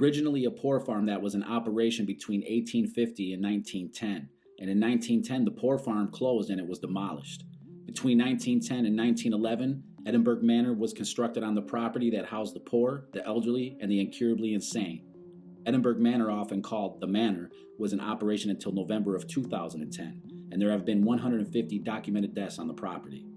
Originally a poor farm that was in operation between 1850 and 1910, and in 1910 the poor farm closed and it was demolished. Between 1910 and 1911, Edinburgh Manor was constructed on the property that housed the poor, the elderly, and the incurably insane. Edinburgh Manor, often called the Manor, was in operation until November of 2010, and there have been 150 documented deaths on the property.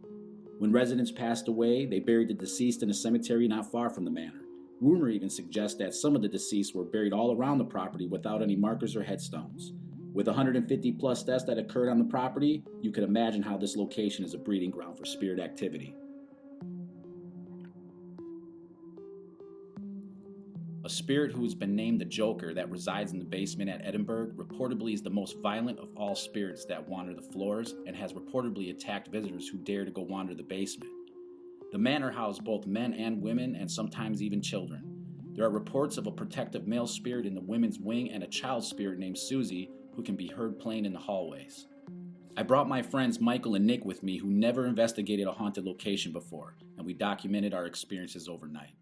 When residents passed away, they buried the deceased in a cemetery not far from the manor. Rumor even suggests that some of the deceased were buried all around the property without any markers or headstones. With 150 plus deaths that occurred on the property, you can imagine how this location is a breeding ground for spirit activity. A spirit who has been named the Joker that resides in the basement at Edinburgh reportedly is the most violent of all spirits that wander the floors and has reportedly attacked visitors who dare to go wander the basement. The manor housed both men and women and sometimes even children. There are reports of a protective male spirit in the women's wing and a child spirit named Susie who can be heard playing in the hallways. I brought my friends Michael and Nick with me who never investigated a haunted location before, and we documented our experiences overnight.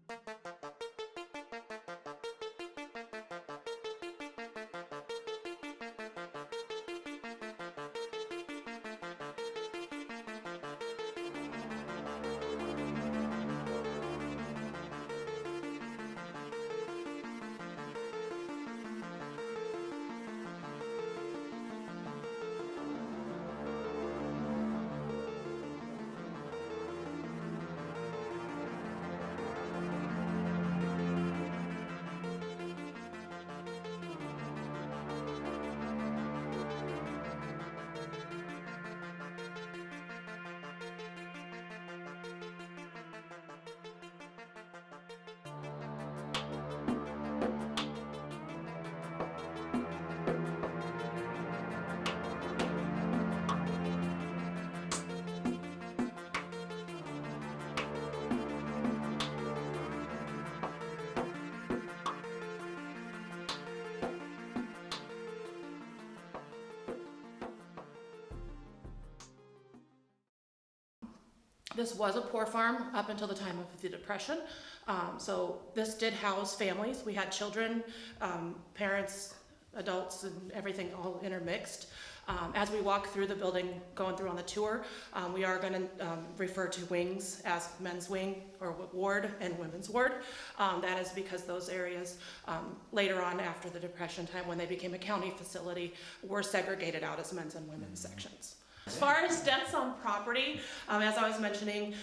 This was a poor farm up until the time of the Depression. So this did house families. We had children, parents, adults, and everything all intermixed. As we walk through the building, going through on the tour, we are going to refer to wings as men's wing or ward and women's ward. That is because those areas later on after the Depression time when they became a county facility were segregated out as men's and women's sections. As far as deaths on property, as I was mentioning,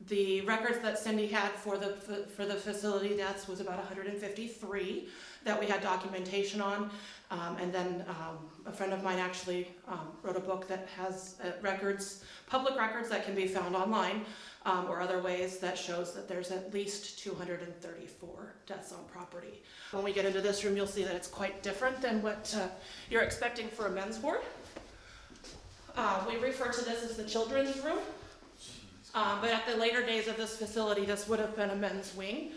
the records that Cindy had for the facility deaths was about 153 that we had documentation on, and then a friend of mine actually wrote a book that has records, public records that can be found online, or other ways that shows that there's at least 234 deaths on property. When we get into this room, you'll see that it's quite different than what you're expecting for a men's ward. We refer to this as the children's room, but at the later days of this facility, this would have been a men's wing.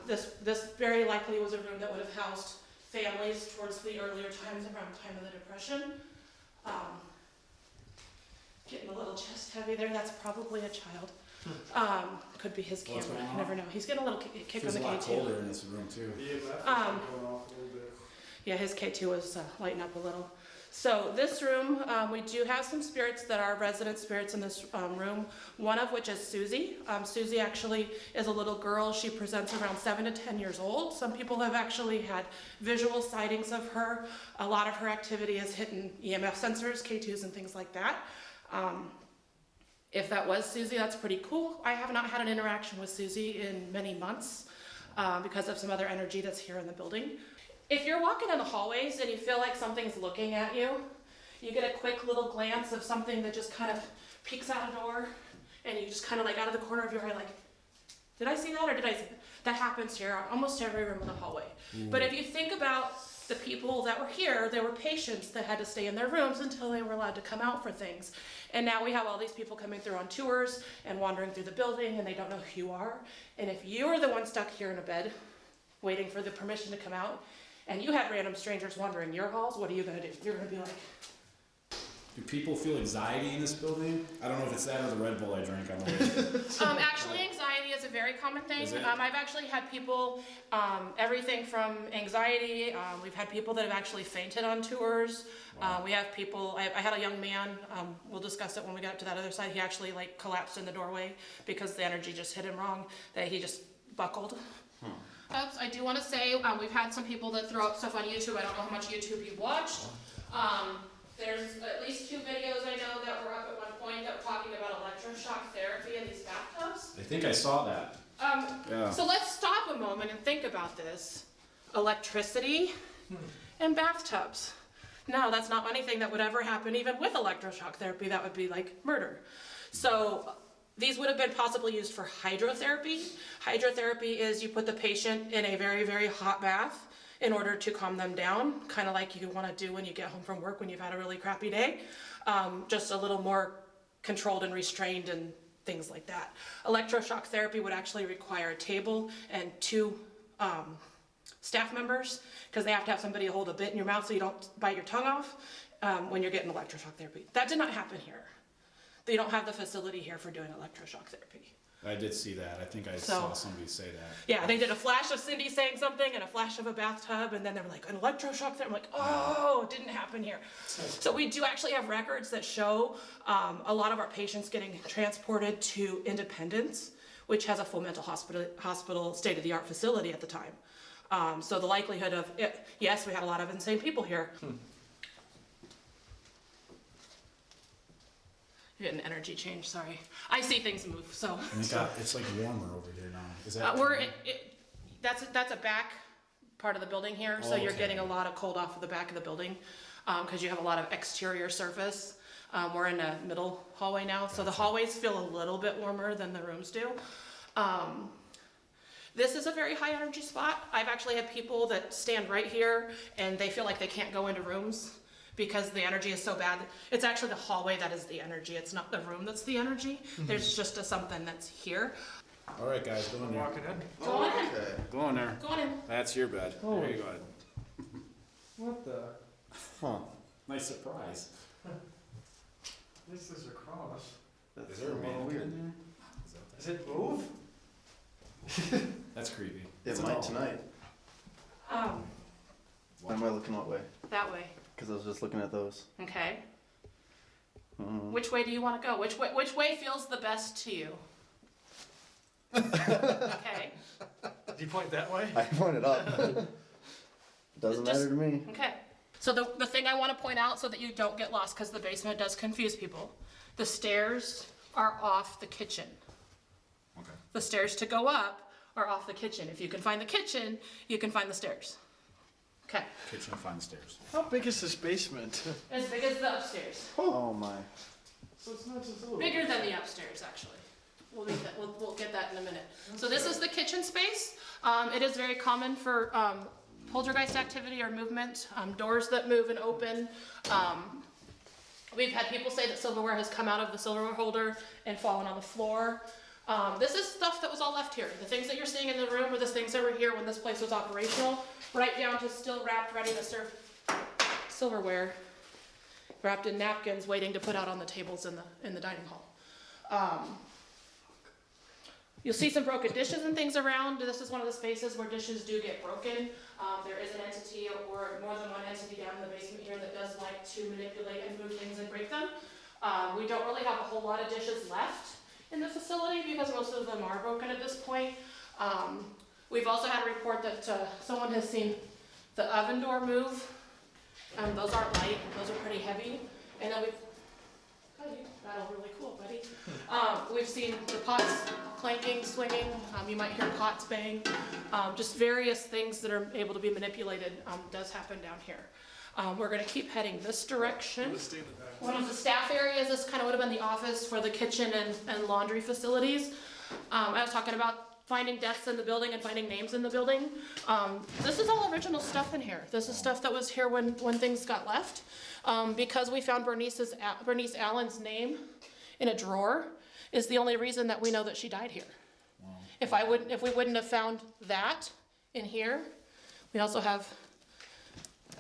This very likely was a room that would have housed families towards the earlier times, around the time of the Depression. Getting a little chest heavy there, that's probably a child. Could be his camera, you never know. He's getting a little kick on the K2. Feels a lot colder in this room too. Yeah, his K2 was lighting up a little. So this room, we do have some spirits that are resident spirits in this room, one of which is Susie. Susie actually is a little girl. She presents around 7 to 10 years old. Some people have actually had visual sightings of her. A lot of her activity is hitting EMF sensors, K2s, and things like that. If that was Susie, that's pretty cool. I have not had an interaction with Susie in many months because of some other energy that's here in the building. If you're walking in the hallways and you feel like something's looking at you, you get a quick little glance of something that just kind of peeks out a door, and you just kind of like out of the corner of your eye like, did I see that or did I see that? That happens here almost every room in the hallway. But if you think about the people that were here, there were patients that had to stay in their rooms until they were allowed to come out for things. And now we have all these people coming through on tours and wandering through the building, and they don't know who you are. And if you are the one stuck here in a bed waiting for the permission to come out, and you had random strangers wandering your halls, what are you gonna do? You're gonna be like... Do people feel anxiety in this building? I don't know if it's that or the Red Bull I drank on the way. Actually, anxiety is a very common thing. Is it? I've actually had people, everything from anxiety. We've had people that have actually fainted on tours. Wow. We have people. I had a young man. We'll discuss it when we get up to that other side. He actually like collapsed in the doorway because the energy just hit him wrong. That he just buckled. I do want to say we've had some people that throw up stuff on YouTube. I don't know how much YouTube you've watched. There's at least 2 videos I know that were up at one point that were talking about electroshock therapy in these bathtubs. I think I saw that. Yeah. So let's stop a moment and think about this. Electricity and bathtubs. No, that's not anything that would ever happen even with electroshock therapy. That would be like murder. So these would have been possibly used for hydrotherapy. Hydrotherapy is you put the patient in a very, very hot bath in order to calm them down, kind of like you want to do when you get home from work when you've had a really crappy day. Just a little more controlled and restrained and things like that. Electroshock therapy would actually require a table and 2 staff members, because they have to have somebody to hold a bit in your mouth so you don't bite your tongue off when you're getting electroshock therapy. That did not happen here. They don't have the facility here for doing electroshock therapy. I did see that. I think I saw somebody say that. Yeah, they did a flash of Cindy saying something and a flash of a bathtub, and then they were like, an electroshock therapy. I'm like, oh, it didn't happen here. So we do actually have records that show a lot of our patients getting transported to Independence, which has a full mental hospital state-of-the-art facility at the time. So the likelihood of it, yes, we had a lot of insane people here. You're getting energy change, sorry. I see things move, so. And it's like warmer over here now. Is that? That's a back part of the building here, so you're Okay. getting a lot of cold off of the back of the building, because you have a lot of exterior surface. We're in a middle hallway now, so the hallways feel a little bit warmer than the rooms do. This is a very high energy spot. I've actually had people that stand right here and they feel like they can't go into rooms because the energy is so bad. It's actually the hallway that is the energy. It's not the room that's the energy. There's just something that's here. All right, guys, go in there. Walking in. Go on in. Go in there. Go on in. That's your bed. Oh. There you go. What the? Huh. Nice surprise. This is a cross. Is there a mannequin in there? Does it move? That's creepy. It It's might all- tonight. Why am I looking what way? That way. Because I was just looking at those. Okay. Which way do you want to go? Which way feels the best to you? Okay. Do you point that way? I pointed up. Doesn't Just- matter to me. Okay. So the thing I want to point out so that you don't get lost, because the basement does confuse people, the stairs are off the kitchen. Okay. The stairs to go up are off the kitchen. If you can find the kitchen, you can find the stairs. Okay. Kitchen, find the stairs. How big is this basement? As big as the upstairs. Oh my. So it's not just a little. Bigger than the upstairs, actually. We'll get that in a minute. So this is the kitchen space. It is very common for poltergeist activity or movement, doors that move and open. We've had people say that silverware has come out of the silverware holder and fallen on the floor. This is stuff that was all left here. The things that you're seeing in the room are the things that were here when this place was operational, right down to still wrapped, ready to serve silverware, wrapped in napkins, waiting to put out on the tables in the dining hall. You'll see some broken dishes and things around. This is one of the spaces where dishes do get broken. There is an entity or more than one entity down in the basement here that does like to manipulate and move things and break them. We don't really have a whole lot of dishes left in the facility because most of them are broken at this point. We've also had a report that someone has seen the oven door move. Those aren't light, those are pretty heavy. And then you rattle really cool, buddy. We've seen the pots clanking, swinging. You might hear pots bang. Just various things that are able to be manipulated does happen down here. We're gonna keep heading this direction. One of the staff areas, this kind of would have been the office for the kitchen and laundry facilities. I was talking about finding deaths in the building and finding names in the building. This is all original stuff in here. This is stuff that was here when things got left. Because we found Bernice Allen's name in a drawer is the only reason that we know that she died here. Wow. If we wouldn't have found that in here, we also have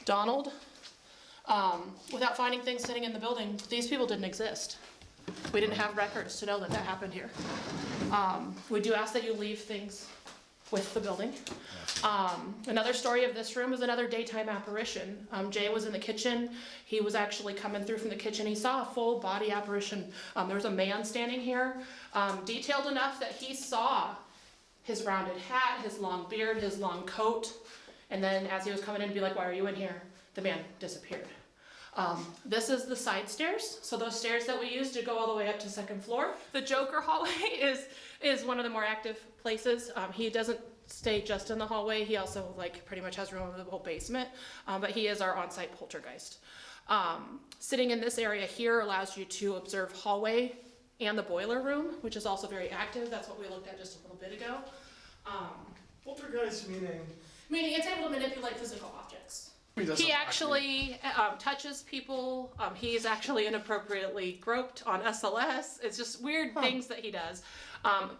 Donald. Without finding things sitting in the building, these people didn't exist. We didn't have records to know that that happened here. We do ask that you leave things with the building. Another story of this room is another daytime apparition. Jay was in the kitchen. He was actually coming through from the kitchen. He saw a full body apparition. There was a man standing here, detailed enough that he saw his rounded hat, his long beard, his long coat. And then as he was coming in to be like, why are you in here? The man disappeared. This is the side stairs. So those stairs that we use to go all the way up to second floor. The Joker hallway is one of the more active places. He doesn't stay just in the hallway. He also pretty much has room over the whole basement, but he is our on-site poltergeist. Sitting in this area here allows you to observe hallway and the boiler room, which is also very active. That's what we looked at just a little bit ago. Poltergeist meaning? Meaning it's able to manipulate physical objects. doesn't He like actually touches people. He's actually inappropriately groped on SLS. It's just weird things that he does.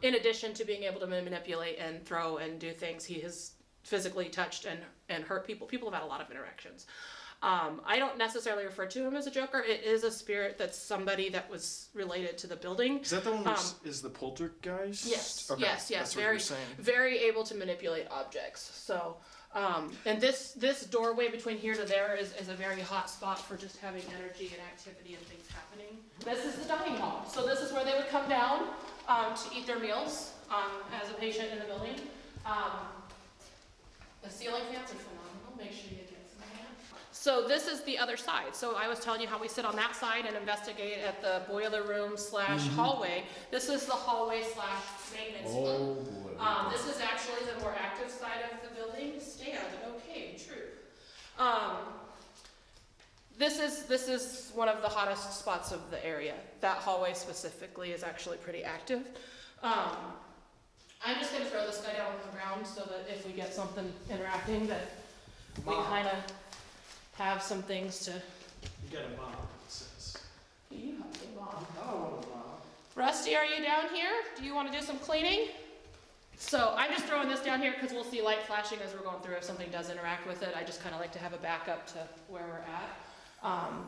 In addition to being able to manipulate and throw and do things, he has physically touched and hurt people. People have had a lot of interactions. I don't necessarily refer to him as a joker. It is a spirit that's somebody that was related to the building. Is that the one is the poltergeist? Yes, Okay, yes. That's what Very, you're saying. very able to manipulate objects. So, and this doorway between here to there is a very hot spot for just having energy and activity and things happening. This is the dining hall. So this is where they would come down to eat their meals as a patient in the building. The ceiling fans are phenomenal. Make sure you get some of that. So this is the other side. So I was telling you how we sit on that side and investigate at the boiler room / hallway. This is the hallway / maintenance room. This is actually the more active side of the building. Stand, okay, true. This is one of the hottest spots of the area. That hallway specifically is actually pretty active. I'm just gonna throw this guy down on the ground so that if we get something interacting that we kind of have some things to. You got a bomb, it says. You have a bomb. I don't want a bomb. Rusty, are you down here? Do you want to do some cleaning? So I'm just throwing this down here because we'll see light flashing as we're going through if something does interact with it. I just kind of like to have a backup to where we're at.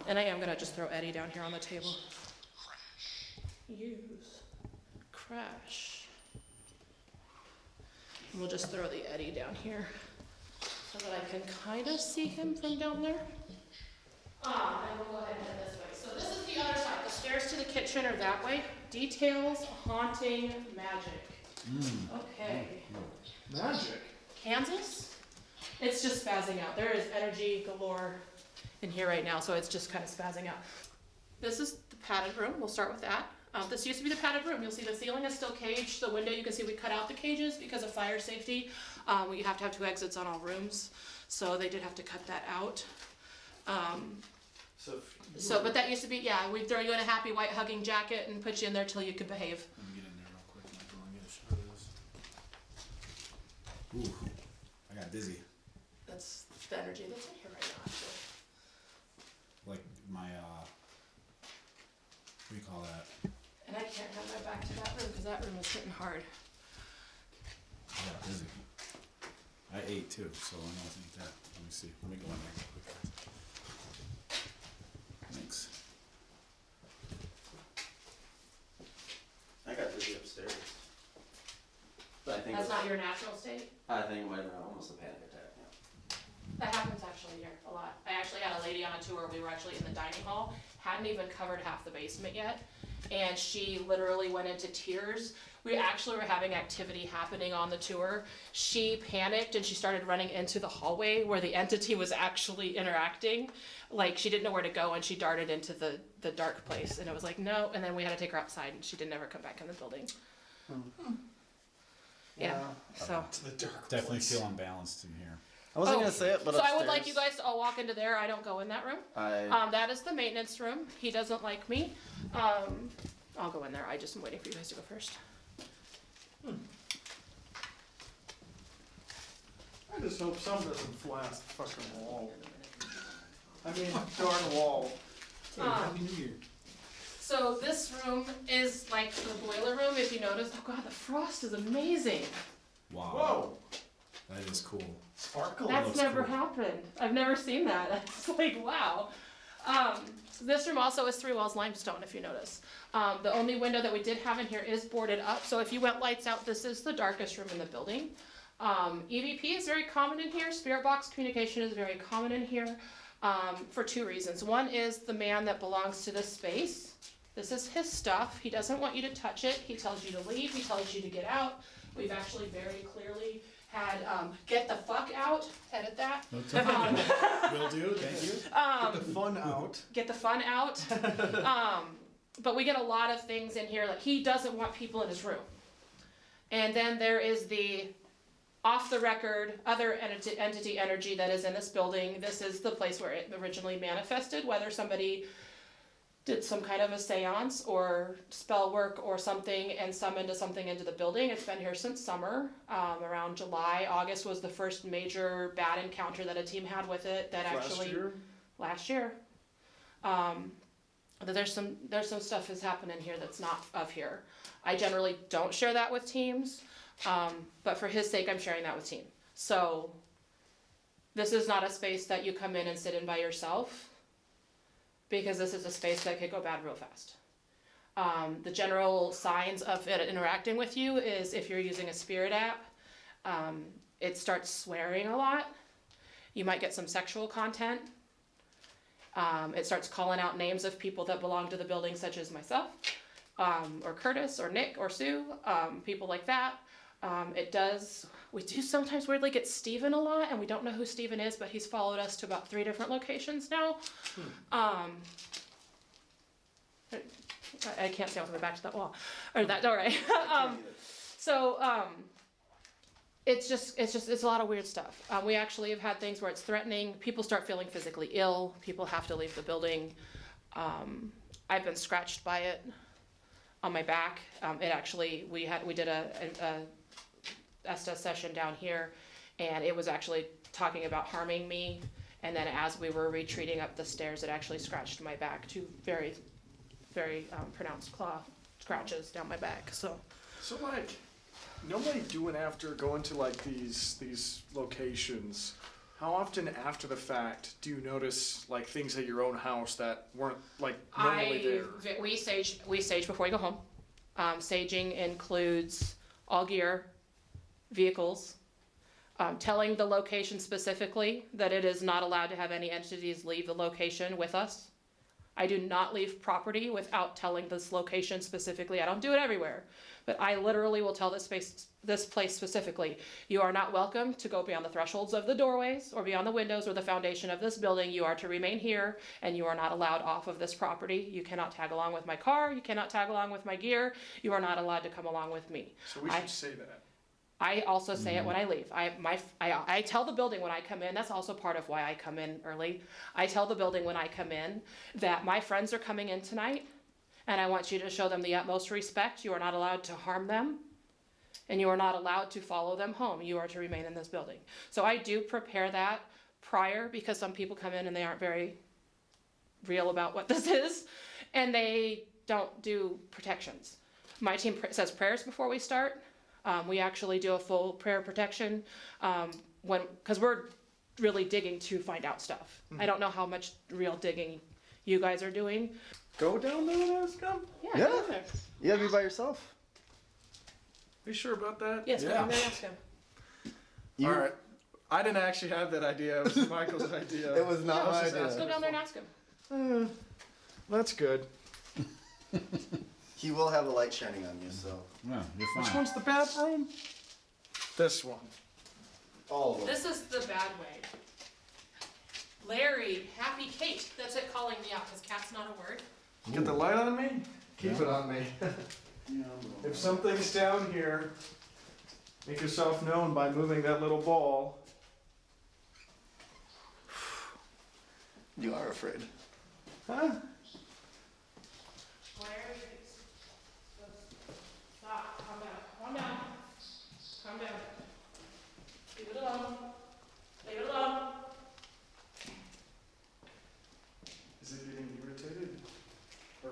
And I am going to just throw Eddie down here on the table. Use. Crash. And we'll just throw the Eddie down here so that I can kind of see him from down there. And we'll go ahead and head this way. So this is the other side. The stairs to the kitchen are that way. Details, haunting, magic. Okay. Magic? Kansas? It's just spazzing out. There is energy galore in here right now, so it's just kind of spazzing out. This is the padded room. We'll start with that. This used to be the padded room. You'll see the ceiling is still caged. The window, you can see we cut out the cages because of fire safety. We have to have 2 exits on all rooms, so they did have to cut that out. But that used to be, yeah, we'd throw you in a happy white hugging jacket and put you in there till you could behave. Let me get in there real quick, Michael, and get a shot of this. Ooh, I got dizzy. That's the energy that's in here right now, actually. Like my, what do you call that? And I can't have my back to that room because that room is hitting hard. I got dizzy. I ate too, so I don't think that. Let me see. Let me go in there real quick. Thanks. I got dizzy upstairs. But I think That's it was- not your natural state? I think it might have been almost a panic attack. Yeah. That happens actually here a lot. I actually had a lady on a tour, we were actually in the dining hall, hadn't even covered half the basement yet, and she literally went into tears. We actually were having activity happening on the tour. She panicked and she started running into the hallway where the entity was actually interacting. Like, she didn't know where to go and she darted into the dark place, and it was like, no, and then we had to take her outside and she did never come back in the building. Yeah, so. To the dark Definitely place. feel unbalanced in here. I wasn't gonna say it, but So upstairs, I would like you guys to all walk into there. I don't go in that room. That is the maintenance room. He doesn't like me. I'll go in there. I just am waiting for you guys to go first. I just hope some doesn't fly off the fucking wall. I mean, darn wall. Happy New Year. So this room is like the boiler room. If you notice, oh god, the frost is amazing. Wow. Whoa! That is cool. Sparkle. That's looks never cool. happened. I've never seen that. It's like, wow. This room also is 3 walls limestone, if you notice. The only window that we did have in here is boarded up, so if you went lights out, this is the darkest room in the building. EVP is very common in here. Spirit box communication is very common in here for 2 reasons. One is the man that belongs to this space. This is his stuff. He doesn't want you to touch it. He tells you to leave. He tells you to get out. We've actually very clearly had get the fuck out. Edit that. Will do, thank you. Get the fun out. Get the fun out. But we get a lot of things in here. Like, he doesn't want people in his room. And then there is the off the record other entity energy that is in this building. This is the place where it originally manifested, whether somebody did some kind of a seance or spell work or something and summoned something into the building. It's been here since summer. Around July, August was the first major bad encounter that a team had with it. That actually last year. There's some stuff that's happening here that's not of here. I generally don't share that with teams, but for his sake, I'm sharing that with team. So this is not a space that you come in and sit in by yourself, because this is a space that could go bad real fast. The general signs of it interacting with you is if you're using a spirit app, it starts swearing a lot. You might get some sexual content. It starts calling out names of people that belong to the building, such as myself, or Curtis, or Nick, or Sue, people like that. We do sometimes weirdly get Steven a lot, and we don't know who Steven is, but he's followed us to about 3 different locations now. I can't say all the way back to that wall, or that door, right? It's a lot of weird stuff. We actually have had things where it's threatening. People start feeling physically ill. People have to leave the building. I've been scratched by it on my back. We did a Estes session down here, and it was actually talking about harming me. And then as we were retreating up the stairs, it actually scratched my back. 2 very, very pronounced claw scratches down my back. So like, nobody doing after going to like these locations. How often after the fact do you notice like things at your own house that weren't like normally there? We sage before we go home. Saging includes all gear, vehicles, telling the location specifically that it is not allowed to have any entities leave the location with us. I do not leave property without telling this location specifically. I don't do it everywhere, but I literally will tell this place specifically, you are not welcome to go beyond the thresholds of the doorways or beyond the windows or the foundation of this building. You are to remain here, and you are not allowed off of this property. You cannot tag along with my car. You cannot tag along with my gear. You are not allowed to come along with me. So we should say that. I also say it when I leave. I tell the building when I come in. That's also part of why I come in early. I tell the building when I come in that my friends are coming in tonight, and I want you to show them the utmost respect. You are not allowed to harm them, and you are not allowed to follow them home. You are to remain in this building. So I do prepare that prior, because some people come in and they aren't very real about what this is, and they don't do protections. My team says prayers before we start. We actually do a full prayer protection because we're really digging to find out stuff. I don't know how much real digging you guys are doing. Go down there and ask them? Yeah. Yeah. You gotta be by yourself. Are you sure about that? Yes, Yeah. I'm gonna ask him. All right. I didn't actually have that idea. It was Michael's idea. It was not my Let's go idea. down there and ask him. That's good. He will have the light shining on you, so. No, you're fine. Which one's the bathroom? This one. All of them. This is the bad way. Larry, Happy Kate. That's it calling me out, because cat's not a word. Get the light on me? Keep it on me. If something's down here, make yourself known by moving that little ball. You are afraid. Huh? Larry, stop. Calm down. Calm down. Calm down. Leave it alone. Leave it alone. Is it getting irritated? Or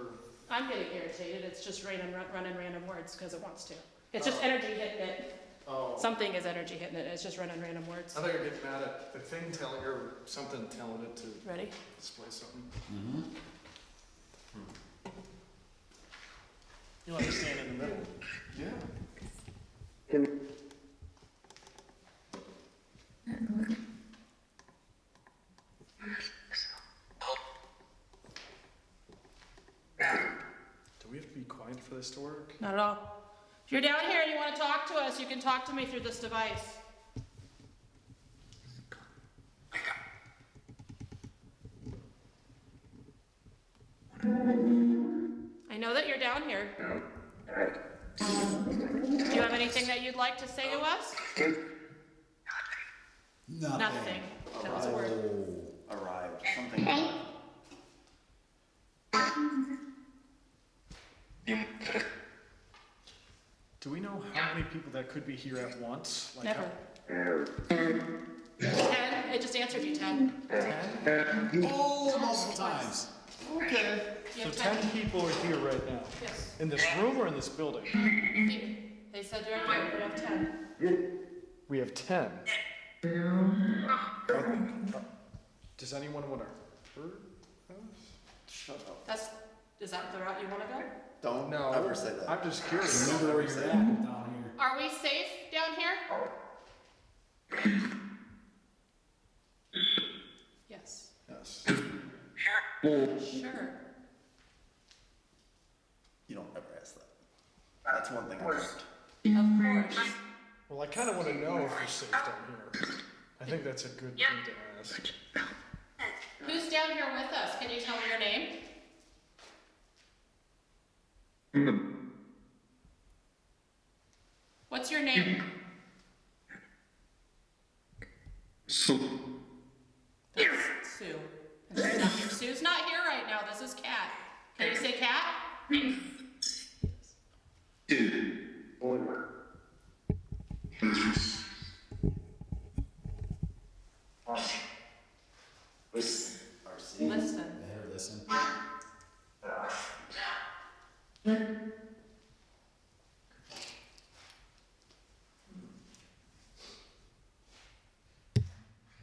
I'm getting irritated. It's just running random words because it wants to. It's just energy hitting it. Oh. Something is energy hitting it, and it's just running random words. I think I get mad at the thing telling or something telling it to Ready? display something. Mm-hmm. You want to stand in the middle. Yeah. Do we have to be quiet for this to work? Not at all. If you're down here and you want to talk to us, you can talk to me through this device. I know that you're down here. Do you have anything that you'd like to say to us? Nothing. That was a word. Arrived. Something. Do we know how many people that could be here at once? Like Never. how- 10. It just answered you 10. Oh, multiple times. Okay. You So have 10 people are here right now. Yes. In this room or in this building? Here. They said you're here. We have 10. We have 10. Does anyone want to hurt us? Shut up. Is that the route you want to go? Don't No. ever say that. I'm just curious. Remember where you're at down here. Are we safe down here? Yes. Yes. Sure. You don't ever ask that. That's one thing I learned. Of course. Well, I kind of want to know if we're safe down here. I think that's a good thing to ask. Who's down here with us? Can you tell me your name? What's your name? Sue. Sue. And she's not here. Sue's not here right now. This is Cat. Can you say Cat? RC. Listen. Better listen.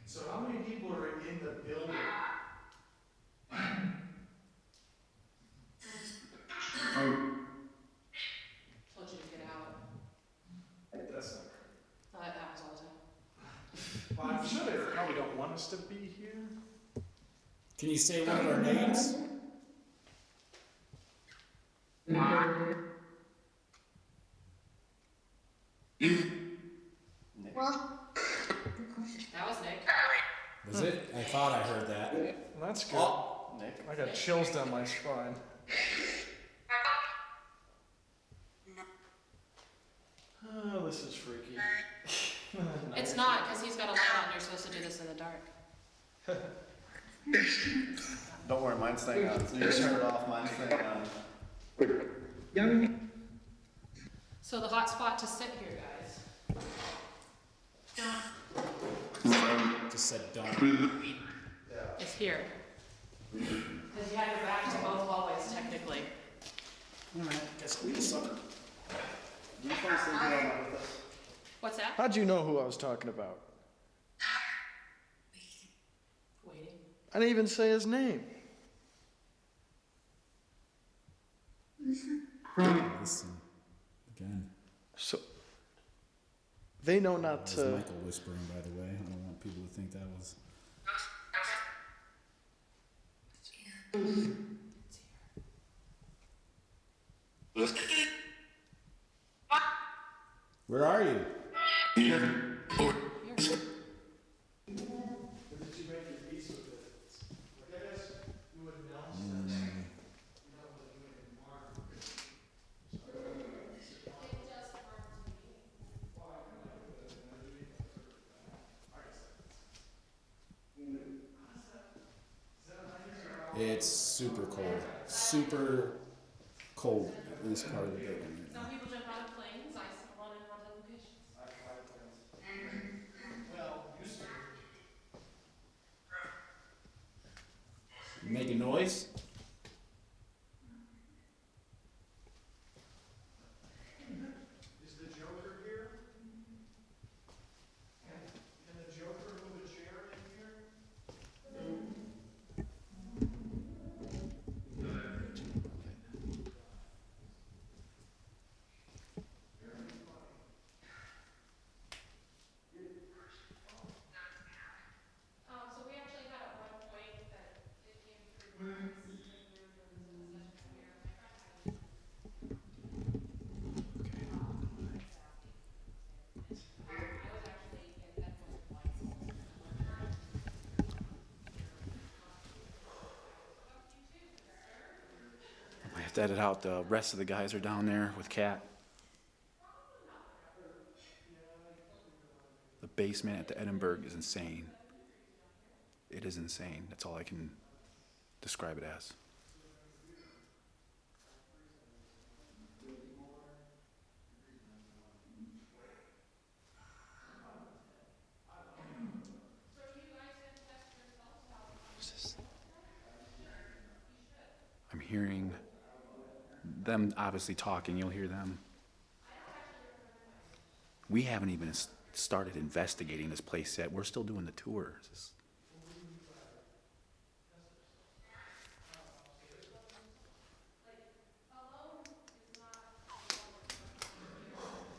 So how many people are in the building? Told you to get out. That's not That happens all the time. correct. Well, I'm sure they probably don't want us to be here. Can you say one of our names? That was Nick. Was it? I thought I heard that. Well, that's good. Oh, Nick. I got chills down my spine. Oh, this is freaky. It's not, because he's got a light on. You're supposed to do this in the dark. Don't worry, mine's staying on. So you just turn it off, mine's staying on. So the hot spot to sit here, guys, just said don't. is here. Because you have your back to both hallways, technically. Alright, guess we sucker. Do you fall asleep while I'm with us? What's that? How'd you know who I was talking about? Waiting. I didn't even say his name. Listen. Again. So they know That not was to. Michael whispering, by the way. I don't want people to think that was. Where are you? Here. It's super cold. Super cold in this part of the building. Some people jump out of planes. I run in haunted locations. You make a noise? Is the Joker here? Statted out. The rest of the guys are down there with Kat. The basement at the Edinburgh is insane. It is insane. That's all I can describe it as. I'm hearing them obviously talking. You'll hear them. We haven't even started investigating this place yet. We're still doing the tours.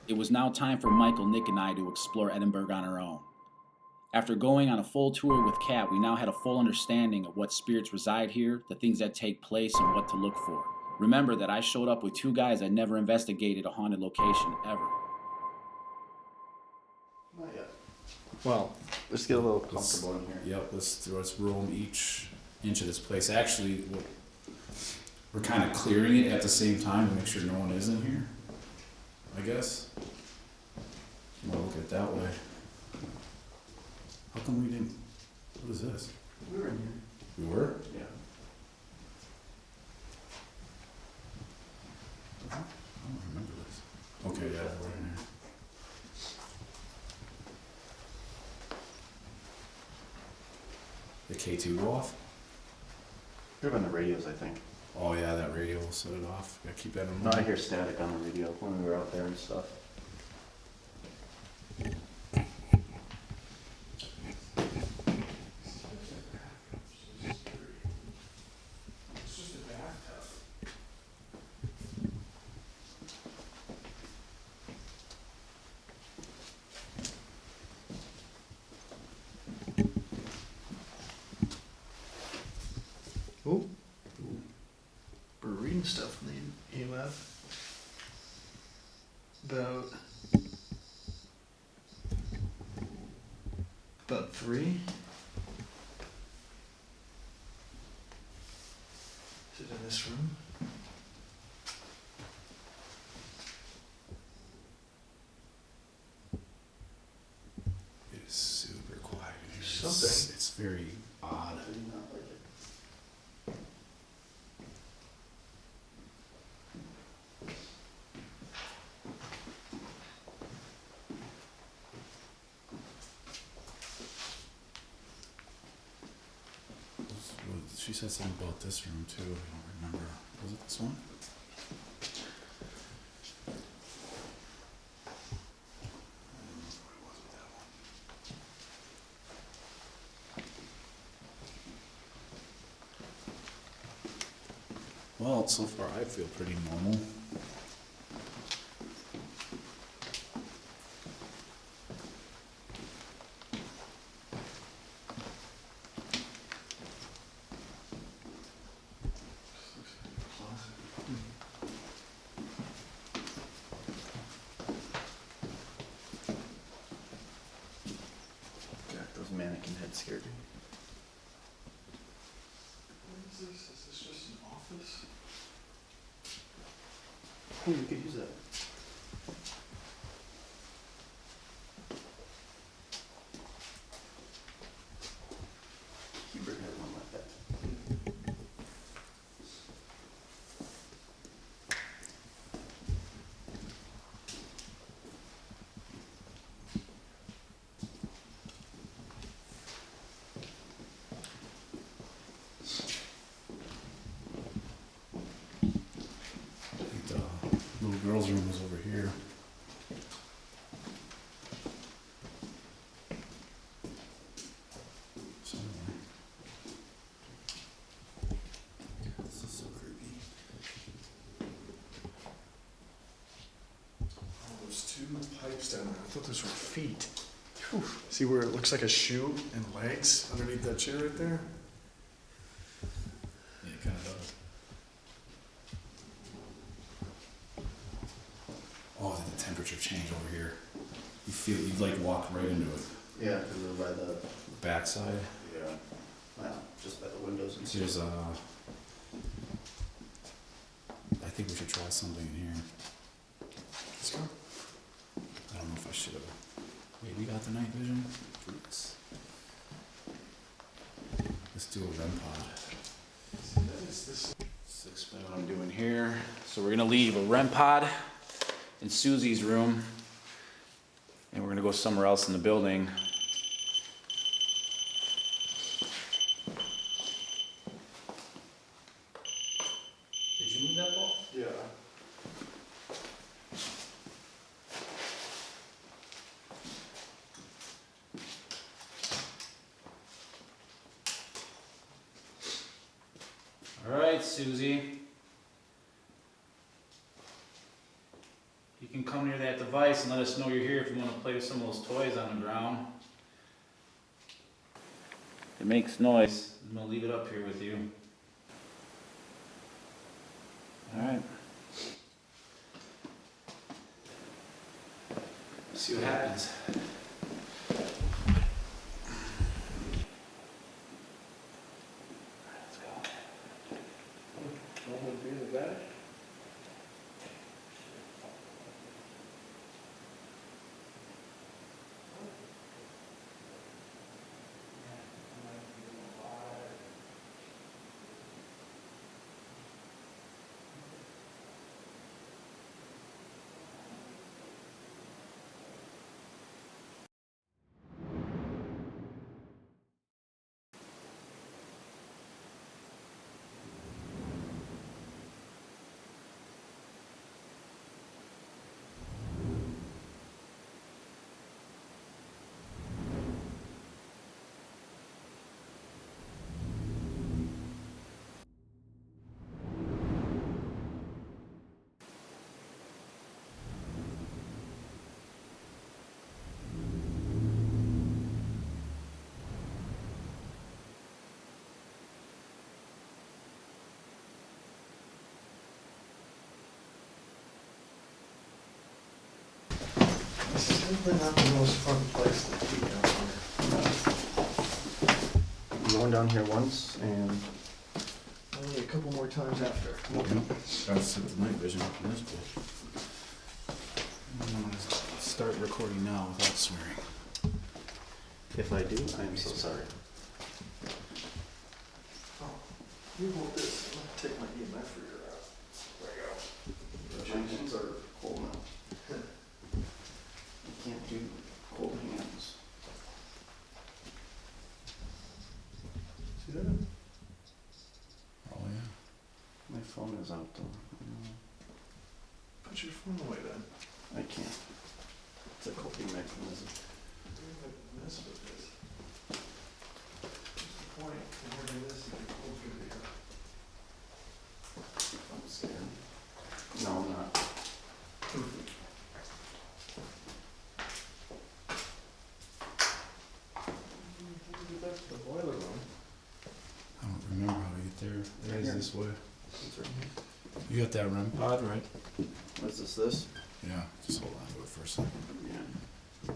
It was now time for Michael, Nick, and I to explore Edinburgh on our own. After going on a full tour with Kat, we now had a full understanding of what spirits reside here, the things that take place, and what to look for. Remember that I showed up with two guys that never investigated a haunted location ever. Not yet. Well, Let's get a little comfortable in here. Yep, let's roam each inch of this place. Actually, we're kind of clearing it at the same time to make sure no one is in here, I guess. You want to look at it that way. How come we didn't? What is this? We were in here. We were? Yeah. I don't remember this. Okay, yeah, we're in here. The K2 go off? Could have been the radios, I think. Oh yeah, that radio will set it off. Gotta keep that in No, I mind. hear static on the radio when we were out there and stuff. ooh. We're reading stuff from the EMF. About 3. Is it in this room? It is super quiet. Something. It's very odd. I do not like it. She said something about this room too. I don't remember. Was it this one? Well, so far I feel pretty normal. God, those mannequin heads scared me. What is this? Is this just an office? Oh, you could use that. Hubert had one like that. I think the little girl's room was over here. Somewhere. This is so creepy. Oh, there's 2 pipes down there. I thought those were feet. Whew. See where it looks like a shoe and legs underneath that chair right there? Yeah, it kind of does. Oh, did the temperature change over here? You like walk right into it. Yeah, because we're by the, Backside. yeah, well, just by the windows and There's stuff. think we should try something in here. Let's go. I don't know if I should have. Maybe got the night vision. Let's do a REM pod. Let's explain what I'm doing here. So we're gonna leave a REM pod in Susie's room, and we're gonna go somewhere else in the building. Did you move that ball? Yeah. All right, Susie. You can come near that device and let us know you're here if you want to play with some of those toys on the ground. It makes noise. I'm gonna leave it up here with you. All right. See what happens. Let's go. This is definitely not the most fun place to be down here. I'm going down here once, and Only a couple more times after. Gotta set the night vision up in this book. I'm gonna start recording now without swearing. if I do, I am so sorry. Oh, you hold this. I'm gonna take my EMF reader out. There you go. My hands are cold now. I can't do cold hands. See that? Oh yeah. My phone is out though. Put your phone away then. I can't. It's a coping mechanism. Mess with this. What's the point? If we're doing this, it's cold through here. I'm scared. No, I'm not. Back to the boiler room. I don't remember how to get there. It is this way. It's right here. You got that REM pod, right? What is this? Yeah. Just hold on to it for a second. Yeah.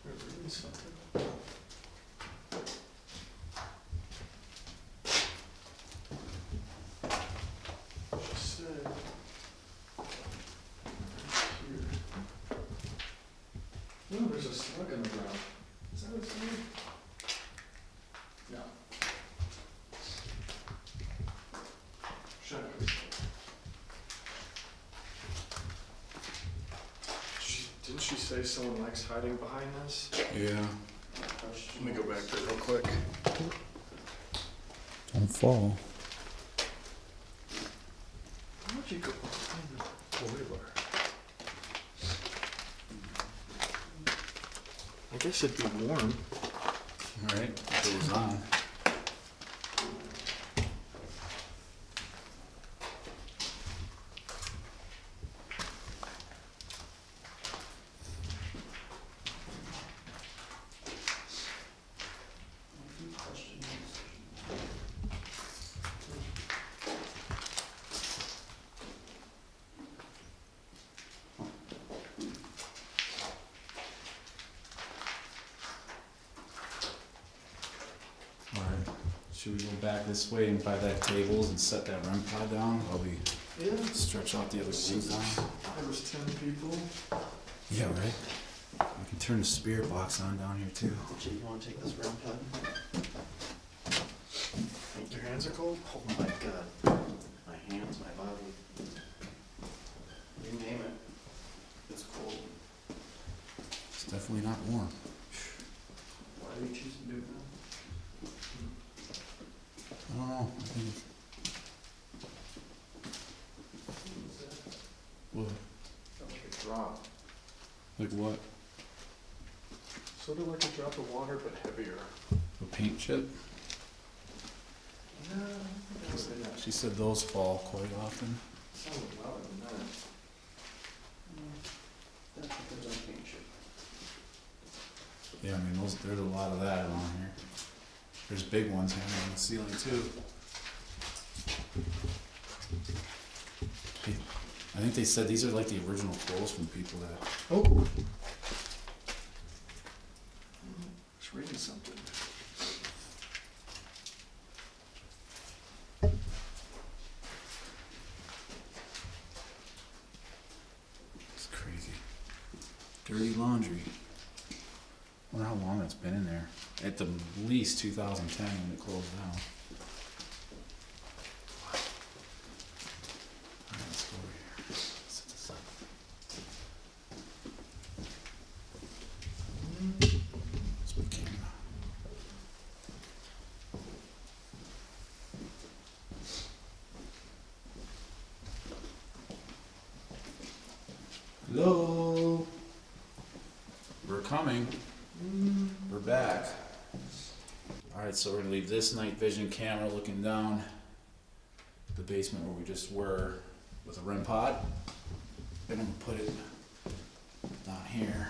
There's really something. She said. Here. No, there's a slug on the ground. Is that what it's saying? No. Shadows. Didn't she say someone likes hiding behind this? Yeah. Let me go back there real quick. Don't fall. Why'd you go behind the boiler? I guess it'd be warm. All right. It goes on. Should we go back this way and by that tables and set that REM pod down while we Yeah. stretch out the other ones down? There was 10 people. Yeah, right. We can turn the spirit box on down here too. Jay, you wanna take this round pad? Your hands are cold? Oh my god. My hands, my body. You name it. It's cold. It's definitely not warm. Why do you choose to do that? I don't know. I think. What? Felt like a drop. Like what? Sort of like a drop of water, but heavier. A paint chip? No, She said those fall quite often. sounds louder than that. That's a good on paint chip. Yeah, I mean, there's a lot of that around here. There's big ones hanging on the ceiling too. I think they said these are like the original clothes from people that. Oh! Just reading something. It's crazy. Dirty laundry. I wonder how long it's been in there. At the least 2010 when it closed down. Alright, let's go over here. Set this up. Let's put camera. Hello? We're coming. We're back. Alright, so we're gonna leave this night vision camera looking down the basement where we just were with a REM pod. Then I'm gonna put it down here.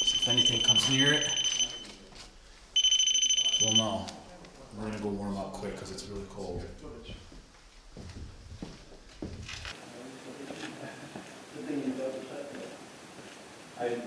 So if anything comes near it, we'll know. We're gonna go warm up quick because it's really cold. The thing you double check. I